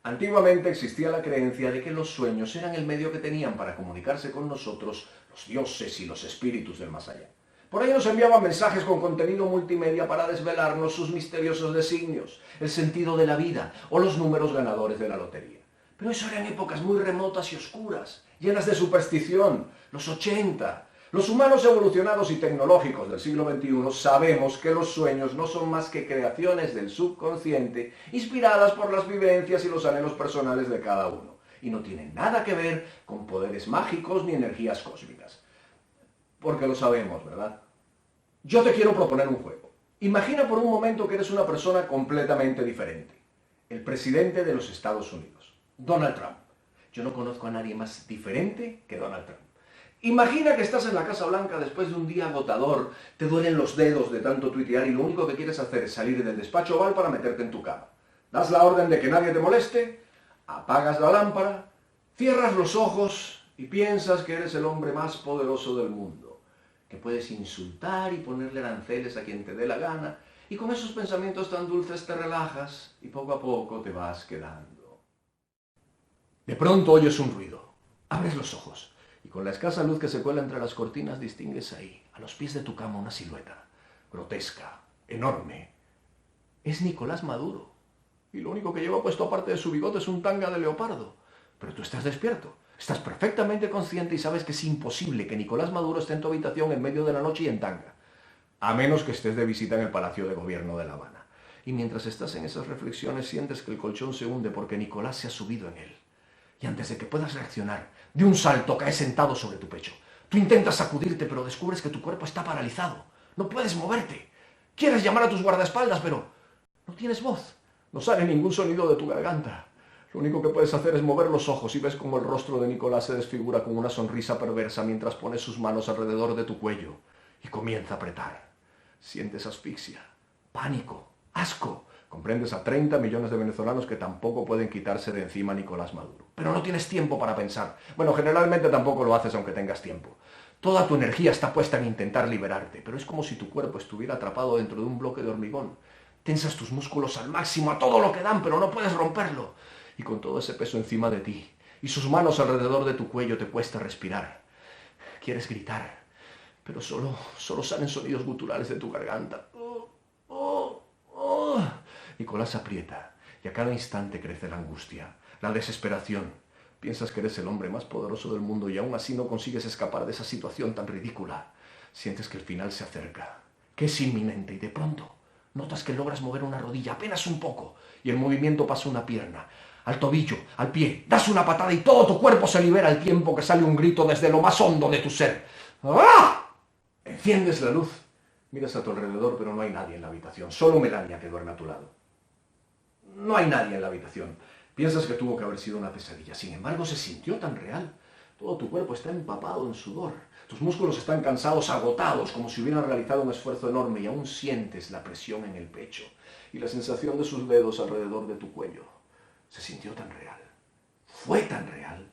Antiguamente existía la creencia de que los sueños eran el medio que tenían para comunicarse con nosotros los dioses y los espíritus del más allá. Por ello nos enviaban mensajes con contenido multimedia para desvelarnos sus misteriosos designios, el sentido de la vida o los números ganadores de la lotería. Pero eso eran épocas muy remotas y oscuras, llenas de superstición, los 80. Los humanos evolucionados y tecnológicos del siglo XXI sabemos que los sueños no son más que creaciones del subconsciente inspiradas por las vivencias y los anhelos personales de cada uno, y no tienen nada que ver con poderes mágicos ni energías cósmicas. Porque lo sabemos, ¿verdad? Yo te quiero proponer un juego. Imagina por un momento que eres una persona completamente diferente. El presidente de los Estados Unidos, Donald Trump. Yo no conozco a nadie más diferente que Donald Trump. Imagina que estás en la Casa Blanca después de un día agotador, te duelen los dedos de tanto tuitear y lo único que quieres hacer es salir del despacho oval para meterte en tu cama. Das la orden de que nadie te moleste, apagas la lámpara, cierras los ojos y piensas que eres el hombre más poderoso del mundo, que puedes insultar y ponerle aranceles a quien te dé la gana, y con esos pensamientos tan dulces te relajas y poco a poco te vas quedando. De pronto oyes un ruido, abres los ojos, y con la escasa luz que se cuela entre las cortinas distingues ahí, a los pies de tu cama, una silueta, grotesca, enorme. Es Nicolás Maduro, y lo único que lleva puesto aparte de su bigote es un tanga de leopardo. Pero tú estás despierto, estás perfectamente consciente y sabes que es imposible que Nicolás Maduro esté en tu habitación en medio de la noche y en tanga, a menos que estés de visita en el Palacio de Gobierno de La Habana. Y mientras estás en esas reflexiones sientes que el colchón se hunde porque Nicolás se ha subido en él. Y antes de que puedas reaccionar, de un salto caes sentado sobre tu pecho. Tú intentas sacudirte, pero descubres que tu cuerpo está paralizado. No puedes moverte. Quieres llamar a tus guardaespaldas, pero no tienes voz. No sale ningún sonido de tu garganta. Lo único que puedes hacer es mover los ojos y ves como el rostro de Nicolás se desfigura con una sonrisa perversa mientras pone sus manos alrededor de tu cuello y comienza a apretar. Sientes asfixia, pánico, asco. Comprendes a 30 millones de venezolanos que tampoco pueden quitarse de encima a Nicolás Maduro. Pero no tienes tiempo para pensar. Bueno, generalmente tampoco lo haces aunque tengas tiempo. Toda tu energía está puesta en intentar liberarte, pero es como si tu cuerpo estuviera atrapado dentro de un bloque de hormigón. Tensas tus músculos al máximo, a todo lo que dan, pero no puedes romperlo. Y con todo ese peso encima de ti, y sus manos alrededor de tu cuello, te cuesta respirar. Quieres gritar, pero solo salen sonidos guturales de tu garganta. Nicolás aprieta, y a cada instante crece la angustia, la desesperación. Piensas que eres el hombre más poderoso del mundo y aún así no consigues escapar de esa situación tan ridícula. Sientes que el final se acerca, que es inminente, y de pronto notas que logras mover una rodilla apenas un poco, y el movimiento pasa una pierna, al tobillo, al pie, das una patada y todo tu cuerpo se libera al tiempo que sale un grito desde lo más hondo de tu ser. ¡Ah! Enciendes la luz, miras a tu alrededor, pero no hay nadie en la habitación, solo Melania, que duerme a tu lado. No hay nadie en la habitación. Piensas que tuvo que haber sido una pesadilla. Sin embargo, se sintió tan real. Todo tu cuerpo está empapado en sudor. Tus músculos están cansados, agotados, como si hubieran realizado un esfuerzo enorme, y aún sientes la presión en el pecho y la sensación de sus dedos alrededor de tu cuello. Se sintió tan real. Fue tan real.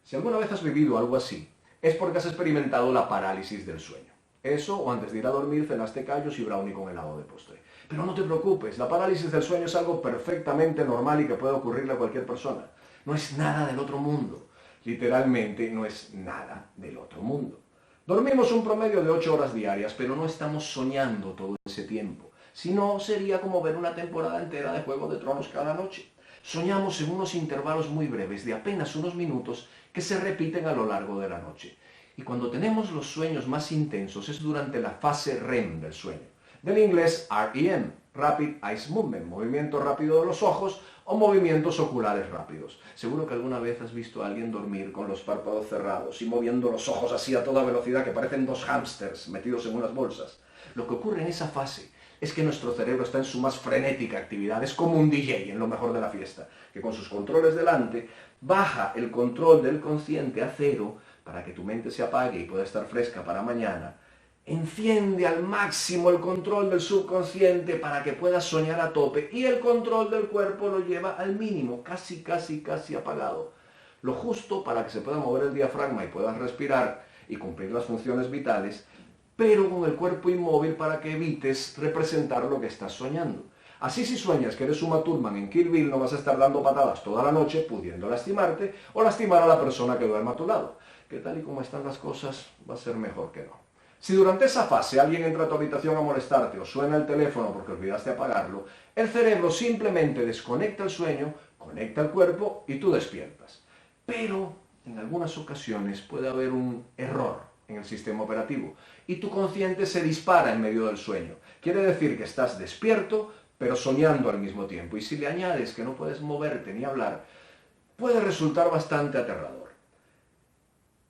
Si alguna vez has vivido algo así, es porque has experimentado la parálisis del sueño. Eso, o antes de ir a dormir, cenaste callos y brownie con helado de postre. Pero no te preocupes, la parálisis del sueño es algo perfectamente normal y que puede ocurrirle a cualquier persona. No es nada del otro mundo. Literalmente no es nada del otro mundo. Dormimos un promedio de 8 horas diarias, pero no estamos soñando todo ese tiempo. Si no, sería como ver una temporada entera de Juego de Tronos cada noche. Soñamos en unos intervalos muy breves, de apenas unos minutos, que se repiten a lo largo de la noche. Y cuando tenemos los sueños más intensos es durante la fase REM del sueño. Del inglés REM, Rapid Eye Movement, movimiento rápido de los ojos o movimientos oculares rápidos. Seguro que alguna vez has visto a alguien dormir con los párpados cerrados y moviendo los ojos así a toda velocidad que parecen dos hámsters metidos en unas bolsas. Lo que ocurre en esa fase es que nuestro cerebro está en su más frenética actividad. Es como un DJ en lo mejor de la fiesta, que con sus controles delante baja el control del consciente a cero para que tu mente se apague y pueda estar fresca para mañana. Enciende al máximo el control del subconsciente para que puedas soñar a tope, y el control del cuerpo lo lleva al mínimo, casi apagado. Lo justo para que se pueda mover el diafragma y puedas respirar y cumplir las funciones vitales, pero con el cuerpo inmóvil para que evites representar lo que estás soñando. Así si sueñas que eres Uma Thurman en Kill Bill, no vas a estar dando patadas toda la noche pudiendo lastimarte o lastimar a la persona que duerma a tu lado, que tal y como están las cosas va a ser mejor que no. Si durante esa fase alguien entra a tu habitación a molestarte o suena el teléfono porque olvidaste apagarlo, el cerebro simplemente desconecta el sueño, conecta el cuerpo y tú despiertas. Pero en algunas ocasiones puede haber un error en el sistema operativo y tu consciente se dispara en medio del sueño. Quiere decir que estás despierto pero soñando al mismo tiempo, y si le añades que no puedes moverte ni hablar, puede resultar bastante aterrador.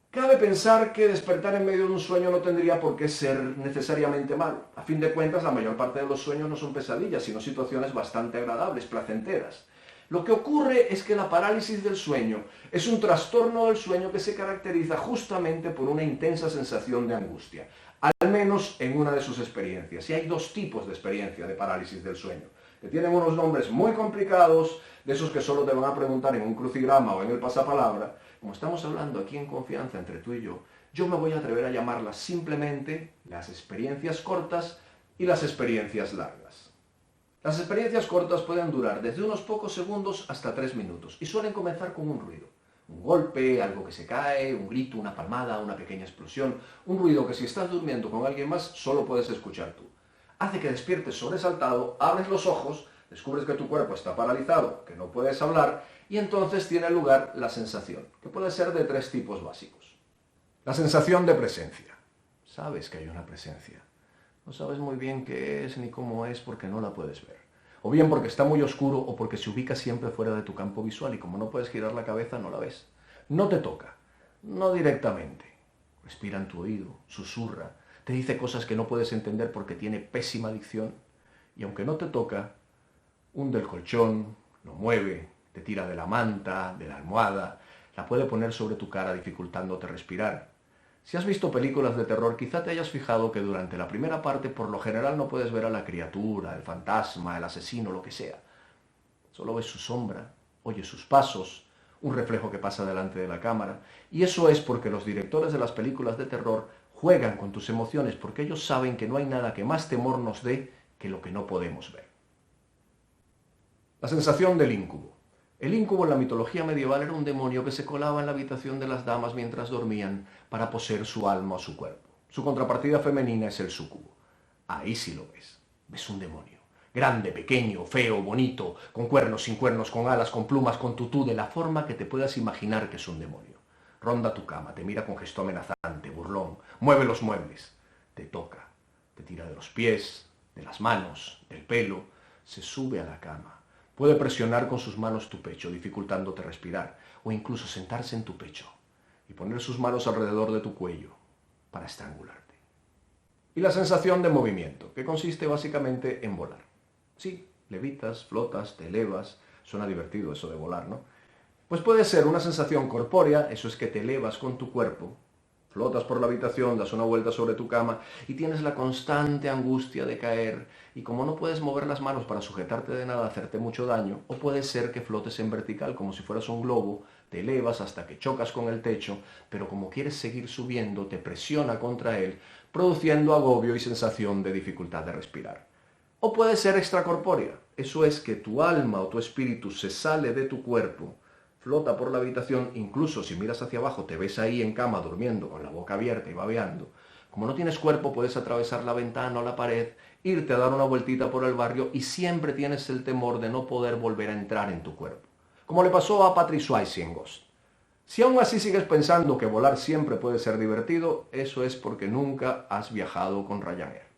Cabe pensar que despertar en medio de un sueño no tendría por qué ser necesariamente malo. A fin de cuentas, la mayor parte de los sueños no son pesadillas, sino situaciones bastante agradables, placenteras. Lo que ocurre es que la parálisis del sueño es un trastorno del sueño que se caracteriza justamente por una intensa sensación de angustia, al menos en una de sus experiencias. Y hay dos tipos de experiencia de parálisis del sueño, que tienen unos nombres muy complicados, de esos que solo te van a preguntar en un crucigrama o en el pasapalabra. Como estamos hablando aquí en confianza entre tú y yo me voy a atrever a llamarlas simplemente las experiencias cortas y las experiencias largas. Las experiencias cortas pueden durar desde unos pocos segundos hasta 3 minutos y suelen comenzar con un ruido. Un golpe, algo que se cae, un grito, una palmada, una pequeña explosión, un ruido que si estás durmiendo con alguien más solo puedes escuchar tú. Hace que despiertes sobresaltado, abres los ojos, descubres que tu cuerpo está paralizado, que no puedes hablar, y entonces tiene lugar la sensación, que puede ser de 3 tipos básicos. La sensación de presencia. Sabes que hay una presencia. No sabes muy bien qué es ni cómo es porque no la puedes ver. O bien porque está muy oscuro o porque se ubica siempre fuera de tu campo visual y como no puedes girar la cabeza no la ves. No te toca, no directamente. Respira en tu oído, susurra, te dice cosas que no puedes entender porque tiene pésima dicción y aunque no te toca, hunde el colchón, lo mueve, te tira de la manta, de la almohada, la puede poner sobre tu cara dificultándote respirar. Si has visto películas de terror, quizá te hayas fijado que durante la primera parte por lo general no puedes ver a la criatura, el fantasma, el asesino, lo que sea. Solo ves su sombra, oyes sus pasos, un reflejo que pasa delante de la cámara, y eso es porque los directores de las películas de terror juegan con tus emociones porque ellos saben que no hay nada que más temor nos dé que lo que no podemos ver. La sensación del íncubo. El íncubo en la mitología medieval era un demonio que se colaba en la habitación de las damas mientras dormían para poseer su alma o su cuerpo. Su contrapartida femenina es el súcubo. Ahí sí lo ves. Ves un demonio. Grande, pequeño, feo, bonito, con cuernos, sin cuernos, con alas, con plumas, con tutú, de la forma que te puedas imaginar que es un demonio. Ronda tu cama, te mira con gesto amenazante, burlón, mueve los muebles, te toca, te tira de los pies, de las manos, del pelo, se sube a la cama. Puede presionar con sus manos tu pecho, dificultándote respirar, o incluso sentarse en tu pecho y poner sus manos alrededor de tu cuello para estrangularte. Y la sensación de movimiento, que consiste básicamente en volar. Sí, levitas, flotas, te elevas, suena divertido eso de volar, ¿no? Pues puede ser una sensación corpórea, eso es que te elevas con tu cuerpo, flotas por la habitación, das una vuelta sobre tu cama y tienes la constante angustia de caer y como no puedes mover las manos para sujetarte de nada, hacerte mucho daño, o puede ser que flotes en vertical como si fueras un globo, te elevas hasta que chocas con el techo, pero como quieres seguir subiendo, te presiona contra él, produciendo agobio y sensación de dificultad de respirar. O puede ser extracorpórea, eso es que tu alma o tu espíritu se sale de tu cuerpo, flota por la habitación, incluso si miras hacia abajo te ves ahí en cama durmiendo con la boca abierta y babeando. Como no tienes cuerpo puedes atravesar la ventana o la pared, irte a dar una vueltita por el barrio y siempre tienes el temor de no poder volver a entrar en tu cuerpo. Como le pasó a Patrick Swayze en Ghost. Si aún así sigues pensando que volar siempre puede ser divertido, eso es porque nunca has viajado con Ryanair.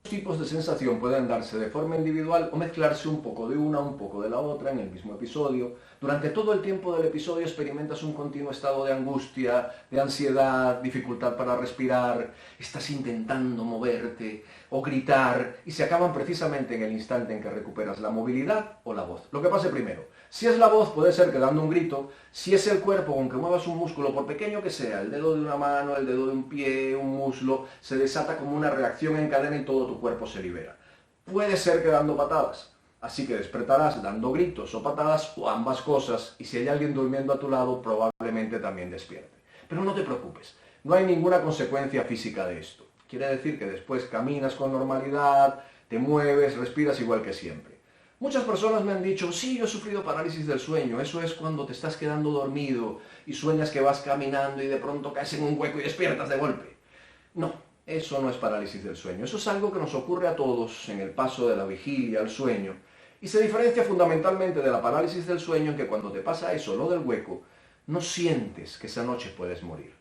Los tipos de sensación pueden darse de forma individual o mezclarse un poco de una, un poco de la otra en el mismo episodio. Durante todo el tiempo del episodio experimentas un continuo estado de angustia, de ansiedad, dificultad para respirar, estás intentando moverte o gritar y se acaban precisamente en el instante en que recuperas la movilidad o la voz. Lo que pase primero. Si es la voz puede ser que dando un grito, si es el cuerpo aunque muevas un músculo por pequeño que sea, el dedo de una mano, el dedo de un pie, un muslo, se desata como una reacción en cadena y todo tu cuerpo se libera. Puede ser que dando patadas, así que despertarás dando gritos o patadas o ambas cosas y si hay alguien durmiendo a tu lado probablemente también despierte. Pero no te preocupes, no hay ninguna consecuencia física de esto. Quiere decir que después caminas con normalidad, te mueves, respiras igual que siempre. Muchas personas me han dicho, sí, yo he sufrido parálisis del sueño, eso es cuando te estás quedando dormido y sueñas que vas caminando y de pronto caes en un hueco y despiertas de golpe. No, eso no es parálisis del sueño, eso es algo que nos ocurre a todos en el paso de la vigilia al sueño y se diferencia fundamentalmente de la parálisis del sueño en que cuando te pasa eso, lo del hueco, no sientes que esa noche puedes morir.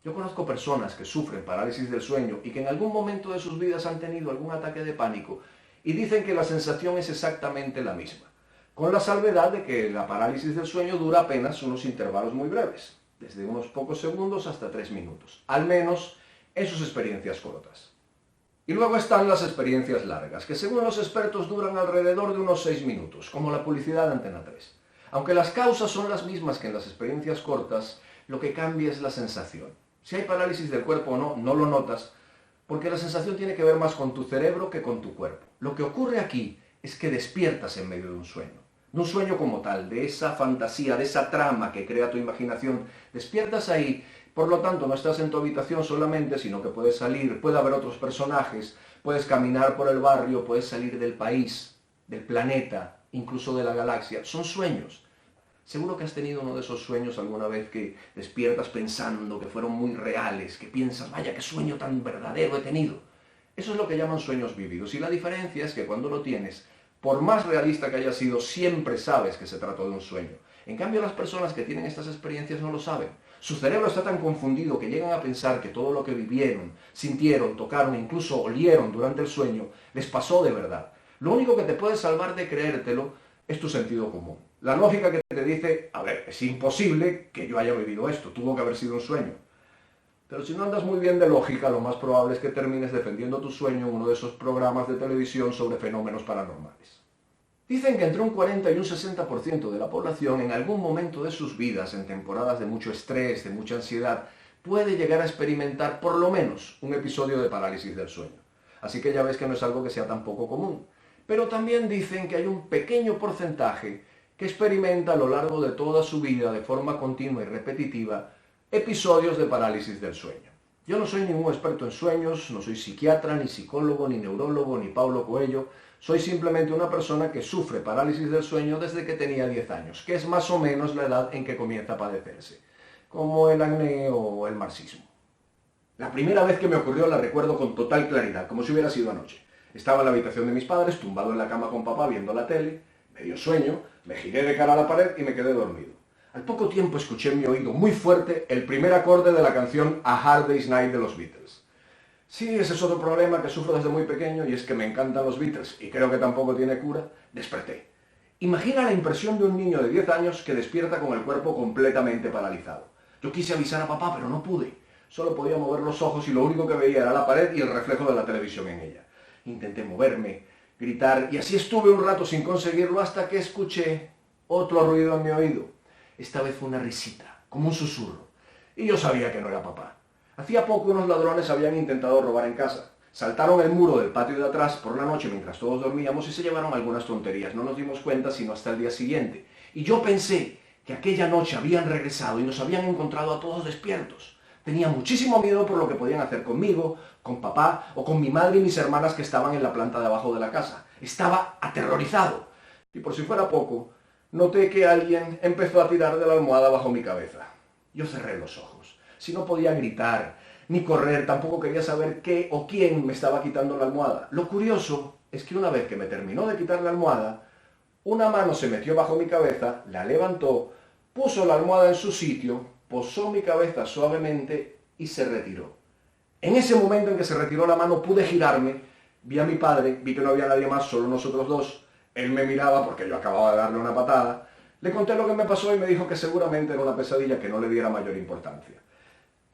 Yo conozco personas que sufren parálisis del sueño y que en algún momento de sus vidas han tenido algún ataque de pánico y dicen que la sensación es exactamente la misma, con la salvedad de que la parálisis del sueño dura apenas unos intervalos muy breves, desde unos pocos segundos hasta 3 minutos, al menos en sus experiencias cortas. Y luego están las experiencias largas, que según los expertos duran alrededor de unos 6 minutos, como la publicidad de Antena 3. Aunque las causas son las mismas que en las experiencias cortas, lo que cambia es la sensación. Si hay parálisis del cuerpo o no, no lo notas, porque la sensación tiene que ver más con tu cerebro que con tu cuerpo. Lo que ocurre aquí es que despiertas en medio de un sueño. De un sueño como tal, de esa fantasía, de esa trama que crea tu imaginación. Despiertas ahí, por lo tanto no estás en tu habitación solamente, sino que puedes salir, puede haber otros personajes, puedes caminar por el barrio, puedes salir del país, del planeta, incluso de la galaxia. Son sueños. Seguro que has tenido uno de esos sueños alguna vez que despiertas pensando que fueron muy reales, que piensas, vaya, qué sueño tan verdadero he tenido. Eso es lo que llaman sueños vívidos. Y la diferencia es que cuando lo tienes, por más realista que haya sido, siempre sabes que se trató de un sueño. En cambio, las personas que tienen estas experiencias no lo saben. Su cerebro está tan confundido que llegan a pensar que todo lo que vivieron, sintieron, tocaron, incluso olieron durante el sueño, les pasó de verdad. Lo único que te puede salvar de creértelo es tu sentido común. La lógica que te dice, a ver, es imposible que yo haya vivido esto, tuvo que haber sido un sueño. Pero si no andas muy bien de lógica, lo más probable es que termines defendiendo tu sueño en uno de esos programas de televisión sobre fenómenos paranormales. Dicen que entre un 40 y un 60% de la población en algún momento de sus vidas, en temporadas de mucho estrés, de mucha ansiedad, puede llegar a experimentar por lo menos un episodio de parálisis del sueño. Así que ya ves que no es algo que sea tan poco común. Pero también dicen que hay un pequeño porcentaje que experimenta a lo largo de toda su vida, de forma continua y repetitiva, episodios de parálisis del sueño. Yo no soy ningún experto en sueños, no soy psiquiatra, ni psicólogo, ni neurólogo, ni Paulo Coelho. Soy simplemente una persona que sufre parálisis del sueño desde que tenía 10 años, que es más o menos la edad en que comienza a padecerse, como el acné o el marxismo. La primera vez que me ocurrió la recuerdo con total claridad, como si hubiera sido anoche. Estaba en la habitación de mis padres, tumbado en la cama con papá viendo la tele, me dio sueño, me giré de cara a la pared y me quedé dormido. Al poco tiempo escuché en mi oído muy fuerte el primer acorde de la canción A Hard Day's Night de los Beatles. Sí, ese es otro problema que sufro desde muy pequeño y es que me encantan los Beatles y creo que tampoco tiene cura. Desperté. Imagina la impresión de un niño de 10 años que despierta con el cuerpo completamente paralizado. Yo quise avisar a papá, pero no pude. Solo podía mover los ojos y lo único que veía era la pared y el reflejo de la televisión en ella. Intenté moverme, gritar, y así estuve un rato sin conseguirlo hasta que escuché otro ruido en mi oído. Esta vez fue una risita, como un susurro, y yo sabía que no era papá. Hacía poco unos ladrones habían intentado robar en casa. Saltaron el muro del patio de atrás por la noche mientras todos dormíamos y se llevaron algunas tonterías. No nos dimos cuenta sino hasta el día siguiente. Y yo pensé que aquella noche habían regresado y nos habían encontrado a todos despiertos. Tenía muchísimo miedo por lo que podían hacer conmigo, con papá o con mi madre y mis hermanas que estaban en la planta de abajo de la casa. Estaba aterrorizado. Y por si fuera poco, noté que alguien empezó a tirar de la almohada bajo mi cabeza. Yo cerré los ojos. Si no podía gritar, ni correr, tampoco quería saber qué o quién me estaba quitando la almohada. Lo curioso es que una vez que me terminó de quitar la almohada, una mano se metió bajo mi cabeza, la levantó, puso la almohada en su sitio, posó mi cabeza suavemente y se retiró. En ese momento en que se retiró la mano pude girarme, vi a mi padre, vi que no había nadie más, solo nosotros dos. Él me miraba porque yo acababa de darle una patada. Le conté lo que me pasó y me dijo que seguramente era una pesadilla, que no le diera mayor importancia.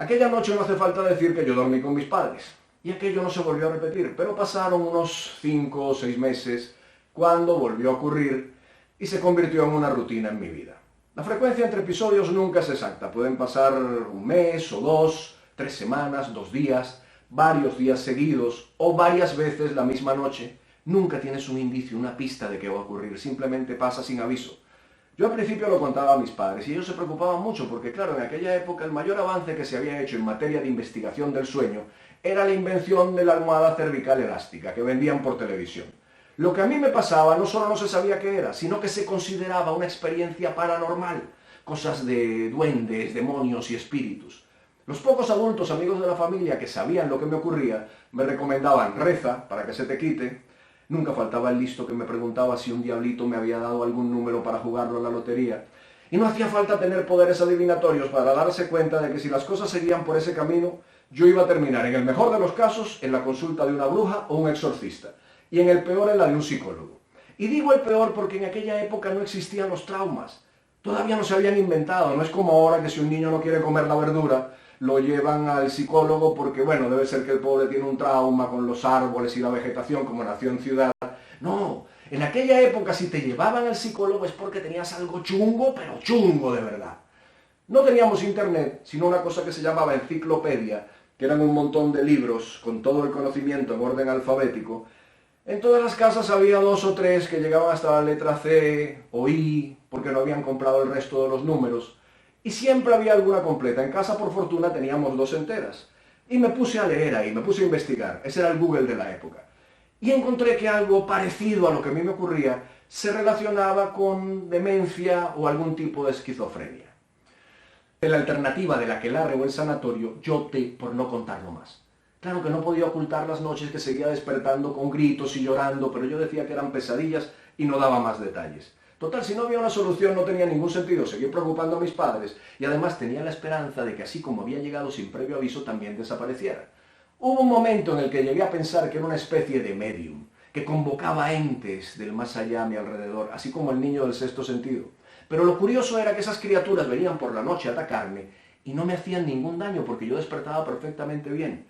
Aquella noche no hace falta decir que yo dormí con mis padres, y aquello no se volvió a repetir, pero pasaron unos 5 o 6 meses cuando volvió a ocurrir y se convirtió en una rutina en mi vida. La frecuencia entre episodios nunca es exacta, pueden pasar un mes o 2, 3 semanas, 2 días, varios días seguidos o varias veces la misma noche. Nunca tienes un indicio, una pista de qué va a ocurrir, simplemente pasa sin aviso. Yo al principio lo contaba a mis padres y ellos se preocupaban mucho porque, claro, en aquella época el mayor avance que se había hecho en materia de investigación del sueño era la invención de la almohada cervical elástica que vendían por televisión. Lo que a mí me pasaba no solo no se sabía qué era, sino que se consideraba una experiencia paranormal, cosas de duendes, demonios y espíritus. Los pocos adultos amigos de la familia que sabían lo que me ocurría me recomendaban reza para que se te quite. Nunca faltaba el listo que me preguntaba si un diablito me había dado algún número para jugarlo en la lotería. Y no hacía falta tener poderes adivinatorios para darse cuenta de que si las cosas seguían por ese camino, yo iba a terminar, en el mejor de los casos, en la consulta de una bruja o un exorcista, y en el peor en la de un psicólogo. Y digo el peor porque en aquella época no existían los traumas. Todavía no se habían inventado, no es como ahora que si un niño no quiere comer la verdura, lo llevan al psicólogo porque, bueno, debe ser que el pobre tiene un trauma con los árboles y la vegetación, como nació en ciudad. No, en aquella época si te llevaban al psicólogo es porque tenías algo chungo, pero chungo de verdad. No teníamos internet, sino una cosa que se llamaba enciclopedia, que eran un montón de libros con todo el conocimiento en orden alfabético. En todas las casas había 2 o 3 que llegaban hasta la letra C o I, porque no habían comprado el resto de los números. Y siempre había alguna completa. En casa, por fortuna, teníamos 2 enteras. Y me puse a leer ahí, me puse a investigar. Ese era el Google de la época. Y encontré que algo parecido a lo que a mí me ocurría se relacionaba con demencia o algún tipo de esquizofrenia. En la alternativa del aquelarre o el sanatorio, yo opté por no contarlo más. Claro que no podía ocultar las noches que seguía despertando con gritos y llorando, pero yo decía que eran pesadillas y no daba más detalles. Total, si no había una solución no tenía ningún sentido seguir preocupando a mis padres y además tenía la esperanza de que así como había llegado sin previo aviso también desapareciera. Hubo un momento en el que llegué a pensar que era una especie de medium, que convocaba entes del más allá a mi alrededor, así como el niño del sexto sentido. Pero lo curioso era que esas criaturas venían por la noche a atacarme y no me hacían ningún daño porque yo despertaba perfectamente bien.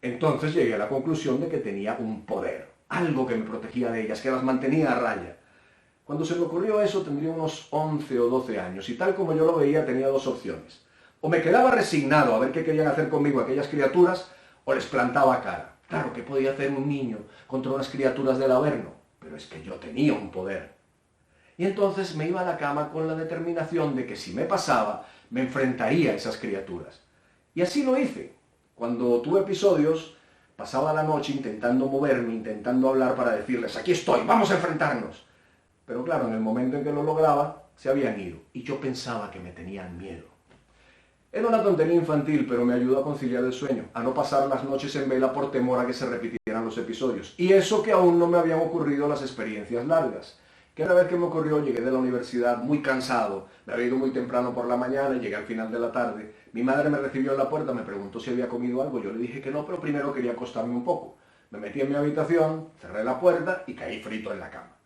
Entonces llegué a la conclusión de que tenía un poder, algo que me protegía de ellas, que las mantenía a raya. Cuando se me ocurrió eso tendría unos 11 o 12 años y tal como yo lo veía tenía 2 opciones. O me quedaba resignado a ver qué querían hacer conmigo aquellas criaturas o les plantaba cara. Claro, ¿qué podía hacer un niño contra unas criaturas del Averno? Pero es que yo tenía un poder. Y entonces me iba a la cama con la determinación de que si me pasaba, me enfrentaría a esas criaturas. Y así lo hice. Cuando tuve episodios, pasaba la noche intentando moverme, intentando hablar para decirles, aquí estoy, vamos a enfrentarnos. Pero claro, en el momento en que lo lograba, se habían ido. Y yo pensaba que me tenían miedo. Era una tontería infantil, pero me ayudó a conciliar el sueño, a no pasar las noches en vela por temor a que se repitieran los episodios. Y eso que aún no me habían ocurrido las experiencias largas. Que una vez que me ocurrió, llegué de la universidad muy cansado, me había ido muy temprano por la mañana y llegué al final de la tarde. Mi madre me recibió en la puerta, me preguntó si había comido algo, yo le dije que no, pero primero quería acostarme un poco. Me metí en mi habitación, cerré la puerta y caí frito en la cama.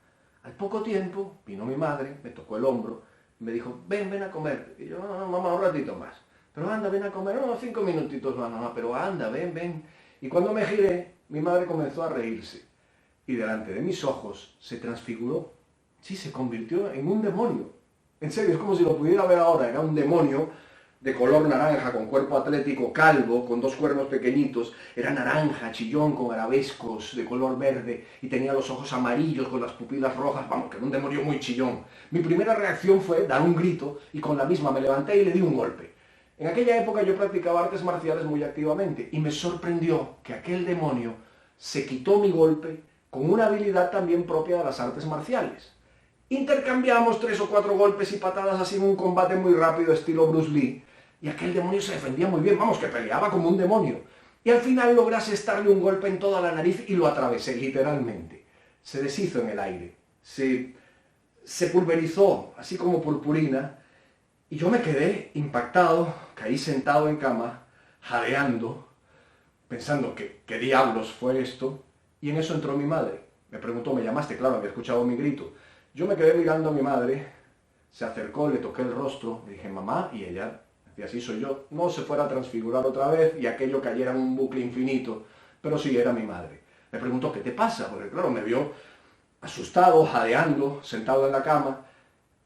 Al poco tiempo vino mi madre, me tocó el hombro y me dijo, ven a comer. Y yo, no, mamá, un ratito más. Pero anda, ven a comer, no, 5 minutitos más, mamá, pero anda, ven. Y cuando me giré, mi madre comenzó a reírse. Y delante de mis ojos se transfiguró. Sí, se convirtió en un demonio. En serio, es como si lo pudiera ver ahora. Era un demonio de color naranja, con cuerpo atlético, calvo, con 2 cuernos pequeñitos. Era naranja, chillón, con arabescos de color verde. Y tenía los ojos amarillos, con las pupilas rojas. Vamos, que era un demonio muy chillón. Mi primera reacción fue dar un grito y con la misma me levanté y le di un golpe. En aquella época yo practicaba artes marciales muy activamente. Y me sorprendió que aquel demonio se quitó mi golpe con una habilidad también propia de las artes marciales. Intercambiamos 3 o 4 golpes y patadas así en un combate muy rápido estilo Bruce Lee y aquel demonio se defendía muy bien, vamos, que peleaba como un demonio. Y al final logré asestarle un golpe en toda la nariz y lo atravesé literalmente. Se deshizo en el aire, se pulverizó así como purpurina y yo me quedé impactado, caí sentado en cama, jadeando, pensando que qué diablos fue esto y en eso entró mi madre. Me preguntó, ¿me llamaste? Claro, había escuchado mi grito. Yo me quedé mirando a mi madre, se acercó, le toqué el rostro, le dije, mamá, y ella, decía, así soy yo, no se fuera a transfigurar otra vez y aquello cayera en un bucle infinito, pero sí, era mi madre. Me preguntó, ¿qué te pasa? Porque claro, me vio asustado, jadeando, sentado en la cama,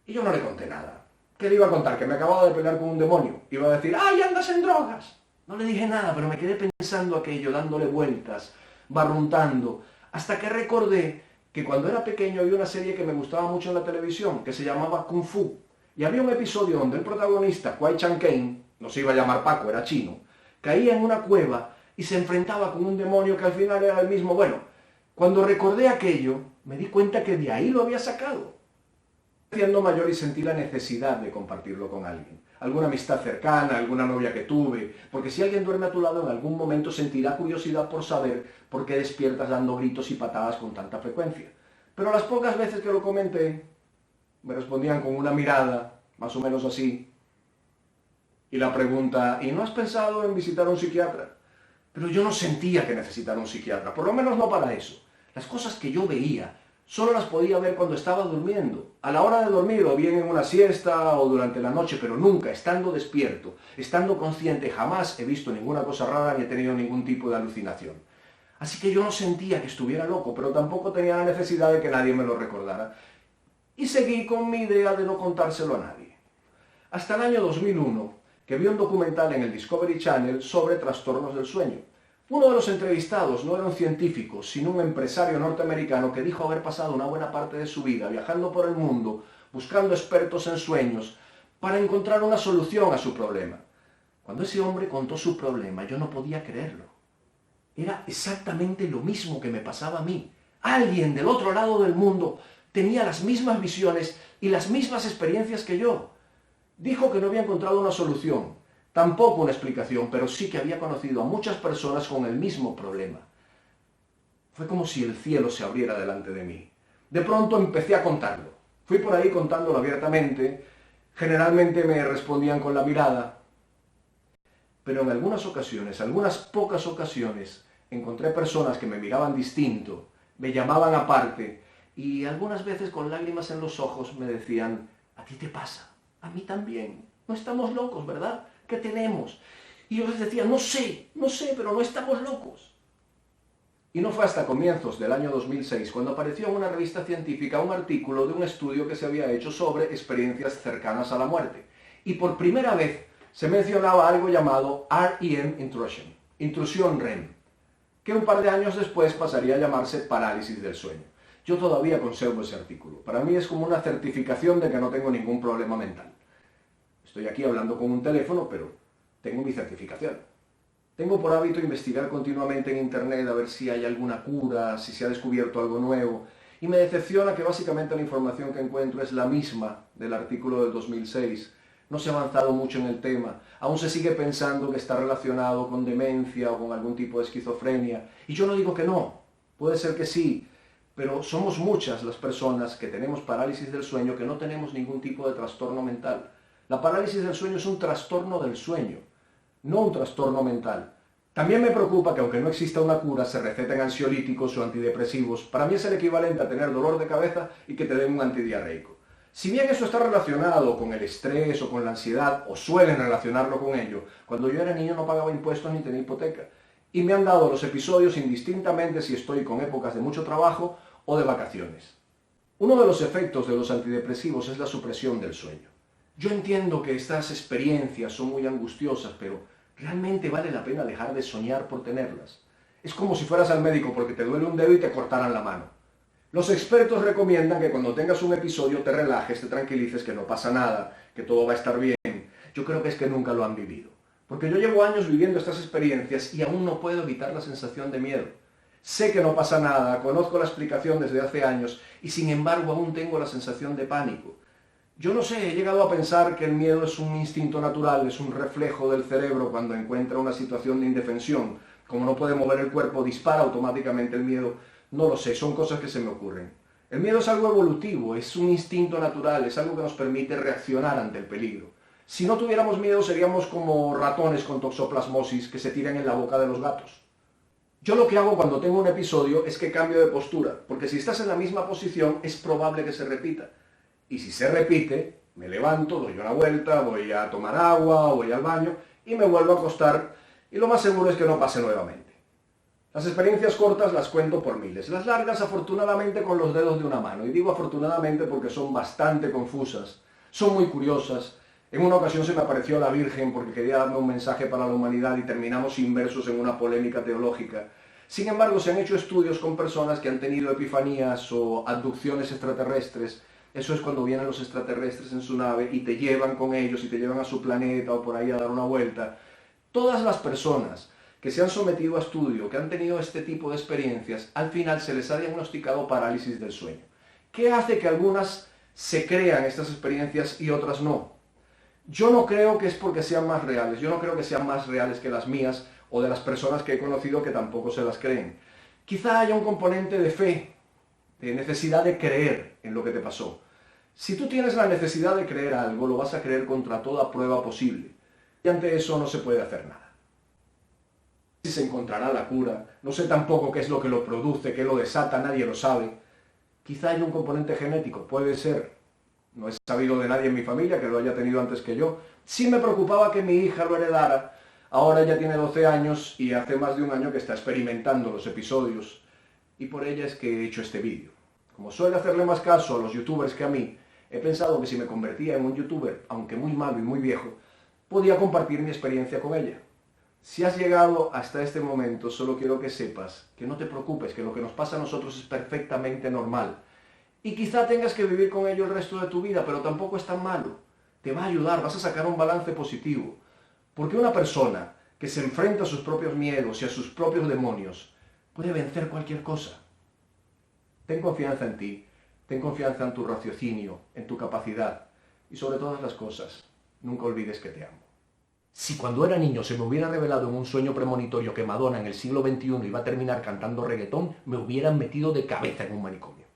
y yo no le conté nada. ¿Qué le iba a contar? Que me acababa de pelear con un demonio. Iba a decir, ¡ay, andas en drogas! No le dije nada, pero me quedé pensando aquello, dándole vueltas, barruntando, hasta que recordé que cuando era pequeño había una serie que me gustaba mucho en la televisión, que se llamaba Kung Fu. Y había un episodio donde el protagonista, Kwai Chang Caine, no se iba a llamar Paco, era chino, caía en una cueva y se enfrentaba con un demonio que al final era el mismo. Bueno, cuando recordé aquello, me di cuenta que de ahí lo había sacado. Siendo mayor y sentí la necesidad de compartirlo con alguien. Alguna amistad cercana, alguna novia que tuve, porque si alguien duerme a tu lado en algún momento sentirá curiosidad por saber por qué despiertas dando gritos y patadas con tanta frecuencia. Pero las pocas veces que lo comenté, me respondían con una mirada, más o menos así, y la pregunta, ¿y no has pensado en visitar a un psiquiatra? Pero yo no sentía que necesitara un psiquiatra, por lo menos no para eso. Las cosas que yo veía, solo las podía ver cuando estaba durmiendo, a la hora de dormir, o bien en una siesta o durante la noche, pero nunca, estando despierto, estando consciente, jamás he visto ninguna cosa rara ni he tenido ningún tipo de alucinación. Así que yo no sentía que estuviera loco, pero tampoco tenía la necesidad de que nadie me lo recordara. Y seguí con mi idea de no contárselo a nadie. Hasta el año 2001, que vi un documental en el Discovery Channel sobre trastornos del sueño. Uno de los entrevistados no era un científico, sino un empresario norteamericano que dijo haber pasado una buena parte de su vida viajando por el mundo, buscando expertos en sueños, para encontrar una solución a su problema. Cuando ese hombre contó su problema, yo no podía creerlo. Era exactamente lo mismo que me pasaba a mí. Alguien del otro lado del mundo tenía las mismas visiones y las mismas experiencias que yo. Dijo que no había encontrado una solución, tampoco una explicación, pero sí que había conocido a muchas personas con el mismo problema. Fue como si el cielo se abriera delante de mí. De pronto empecé a contarlo. Fui por ahí contándolo abiertamente. Generalmente me respondían con la mirada. Pero en algunas ocasiones, algunas pocas ocasiones, encontré personas que me miraban distinto, me llamaban aparte y algunas veces con lágrimas en los ojos me decían, ¿a ti te pasa? A mí también. No estamos locos, ¿verdad? ¿Qué tenemos? Y yo les decía, no sé, pero no estamos locos. Y no fue hasta comienzos del año 2006 cuando apareció en una revista científica un artículo de un estudio que se había hecho sobre experiencias cercanas a la muerte. Y por primera vez se mencionaba algo llamado REM intrusion, intrusión REM, que un par de años después pasaría a llamarse parálisis del sueño. Yo todavía conservo ese artículo. Para mí es como una certificación de que no tengo ningún problema mental. Estoy aquí hablando con un teléfono, pero tengo mi certificación. Tengo por hábito investigar continuamente en internet a ver si hay alguna cura, si se ha descubierto algo nuevo, y me decepciona que básicamente la información que encuentro es la misma del artículo del 2006. No se ha avanzado mucho en el tema, aún se sigue pensando que está relacionado con demencia o con algún tipo de esquizofrenia, y yo no digo que no, puede ser que sí, pero somos muchas las personas que tenemos parálisis del sueño que no tenemos ningún tipo de trastorno mental. La parálisis del sueño es un trastorno del sueño, no un trastorno mental. También me preocupa que aunque no exista una cura, se receten ansiolíticos o antidepresivos. Para mí es el equivalente a tener dolor de cabeza y que te den un antidiarreico. Si bien eso está relacionado con el estrés o con la ansiedad, o suelen relacionarlo con ello, cuando yo era niño no pagaba impuestos ni tenía hipoteca. Y me han dado los episodios indistintamente si estoy con épocas de mucho trabajo o de vacaciones. Uno de los efectos de los antidepresivos es la supresión del sueño. Yo entiendo que estas experiencias son muy angustiosas, pero ¿realmente vale la pena dejar de soñar por tenerlas? Es como si fueras al médico porque te duele un dedo y te cortaran la mano. Los expertos recomiendan que cuando tengas un episodio te relajes, te tranquilices, que no pasa nada, que todo va a estar bien. Yo creo que es que nunca lo han vivido. Porque yo llevo años viviendo estas experiencias y aún no puedo evitar la sensación de miedo. Sé que no pasa nada, conozco la explicación desde hace años y sin embargo aún tengo la sensación de pánico. Yo no sé, he llegado a pensar que el miedo es un instinto natural, es un reflejo del cerebro cuando encuentra una situación de indefensión. Como no puede mover el cuerpo, dispara automáticamente el miedo. No lo sé, son cosas que se me ocurren. El miedo es algo evolutivo, es un instinto natural, es algo que nos permite reaccionar ante el peligro. Si no tuviéramos miedo seríamos como ratones con toxoplasmosis que se tiran en la boca de los gatos. Yo lo que hago cuando tengo un episodio es que cambio de postura, porque si estás en la misma posición es probable que se repita. Y si se repite, me levanto, doy una vuelta, voy a tomar agua, voy al baño y me vuelvo a acostar y lo más seguro es que no pase nuevamente. Las experiencias cortas las cuento por miles, las largas afortunadamente con los dedos de una mano. Y digo afortunadamente porque son bastante confusas, son muy curiosas. En una ocasión se me apareció la Virgen porque quería darme un mensaje para la humanidad y terminamos inmersos en una polémica teológica. Sin embargo, se han hecho estudios con personas que han tenido epifanías o abducciones extraterrestres. Eso es cuando vienen los extraterrestres en su nave y te llevan con ellos y te llevan a su planeta o por ahí a dar una vuelta. Todas las personas que se han sometido a estudio, que han tenido este tipo de experiencias, al final se les ha diagnosticado parálisis del sueño. ¿Qué hace que algunas se crean estas experiencias y otras no? Yo no creo que es porque sean más reales, yo no creo que sean más reales que las mías o de las personas que he conocido que tampoco se las creen. Quizá haya un componente de fe, de necesidad de creer en lo que te pasó. Si tú tienes la necesidad de creer algo, lo vas a creer contra toda prueba posible. Y ante eso no se puede hacer nada. Si se encontrará la cura, no sé tampoco qué es lo que lo produce, qué lo desata, nadie lo sabe. Quizá haya un componente genético, puede ser. No he sabido de nadie en mi familia que lo haya tenido antes que yo. Sí me preocupaba que mi hija lo heredara. Ahora ella tiene 12 años y hace más de un año que está experimentando los episodios. Y por ella es que he hecho este vídeo. Como suele hacerle más caso a los youtubers que a mí, he pensado que si me convertía en un youtuber, aunque muy malo y muy viejo, podía compartir mi experiencia con ella. Si has llegado hasta este momento, solo quiero que sepas que no te preocupes, que lo que nos pasa a nosotros es perfectamente normal. Y quizá tengas que vivir con ello el resto de tu vida, pero tampoco es tan malo. Te va a ayudar, vas a sacar un balance positivo. Porque una persona que se enfrenta a sus propios miedos y a sus propios demonios puede vencer cualquier cosa. Ten confianza en ti, ten confianza en tu raciocinio, en tu capacidad y sobre todas las cosas, nunca olvides que te amo. Si cuando era niño se me hubiera revelado en un sueño premonitorio que Madonna en el siglo XXI iba a terminar cantando reggaetón, me hubieran metido de cabeza en un manicomio.